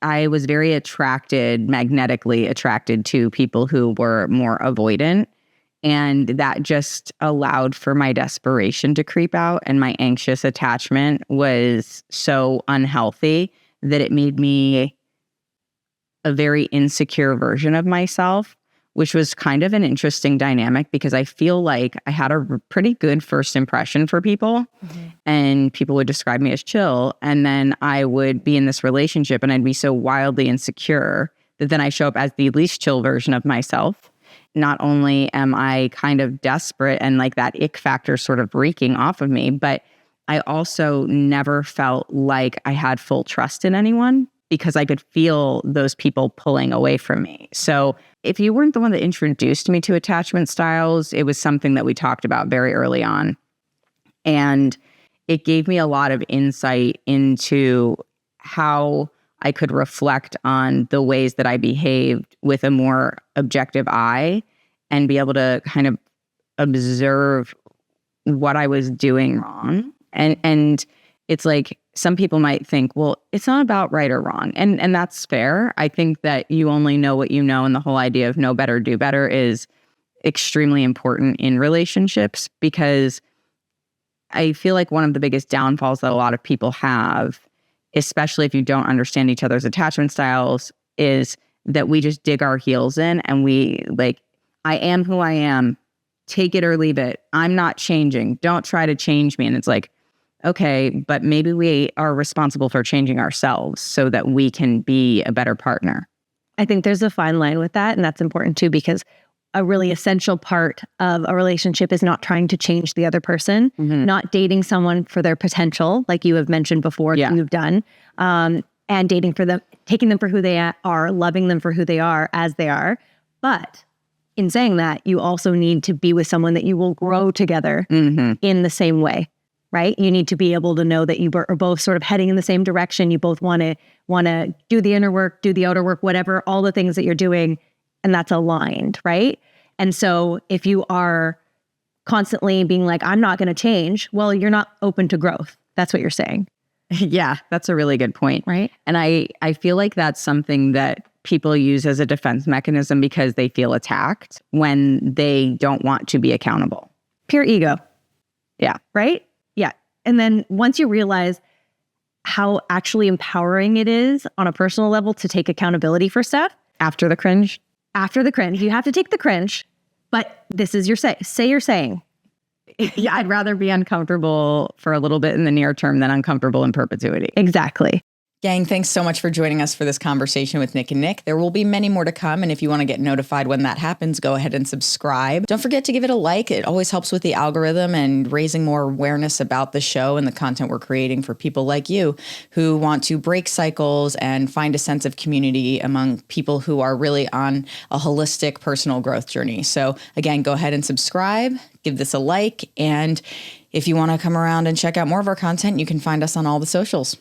I was very magnetically attracted to people who were more avoidant. And that just allowed for my desperation to creep out. And my anxious attachment was so unhealthy that it made me a very insecure version of myself, which was kind of an interesting dynamic because I feel like I had a pretty good first impression for people, and people would describe me as chill. And then I would be in this relationship and I'd be so wildly insecure that then I show up as the least chill version of myself. Not only am I kind of desperate and like that ick factor sort of reeking off of me, but I also never felt like I had full trust in anyone because I could feel those people pulling away from me. So if you weren't the one that introduced me to attachment styles, it was something that we talked about very early on. And it gave me a lot of insight into how I could reflect on the ways that I behaved with a more objective eye and be able to kind of observe what I was doing wrong. And it's like some people might think, well, it's not about right or wrong. And that's fair. I think that you only know what you know, and the whole idea of know better, do better is extremely important in relationships, because I feel like one of the biggest downfalls that a lot of people have, especially if you don't understand each other's attachment styles, is that we just dig our heels in and we like, I am who I am, take it or leave it. I'm not changing. Don't try to change me. And it's like, okay, but maybe we are responsible for changing ourselves so that we can be a better partner. I think there's a fine line with that. And that's important too, because a really essential part of a relationship is not trying to change the other person, not dating someone for their potential, like you have mentioned before, that you've done, and dating for them, taking them for who they are, loving them for who they are as they are. But in saying that, you also need to be with someone that you will grow together in the same way, right? You need to be able to know that you are both sort of heading in the same direction. You both want to do the inner work, do the outer work, whatever, all the things that you're doing, and that's aligned, right? And so if you are constantly being like, I'm not going to change, well, you're not open to growth. That's what you're saying. Yeah, that's a really good point. Right. And I feel like that's something that people use as a defense mechanism because they feel attacked when they don't want to be accountable. Pure ego. Yeah. Right? Yeah. And then once you realize how actually empowering it is on a personal level to take accountability for stuff. After the cringe, you have to take the cringe, but this is your say you're saying. Yeah, I'd rather be uncomfortable for a little bit in the near term than uncomfortable in perpetuity. Exactly. Gang, thanks so much for joining us for this conversation with Nick and Nick. There will be many more to come, and if you want to get notified when that happens, go ahead and subscribe. Don't forget to give it a like. It always helps with the algorithm and raising more awareness about the show and the content we're creating for people like you who want to break cycles and find a sense of community among people who are really on a holistic personal growth journey. So again, go ahead and subscribe, give this a like, and if you want to come around and check out more of our content, you can find us on all the socials.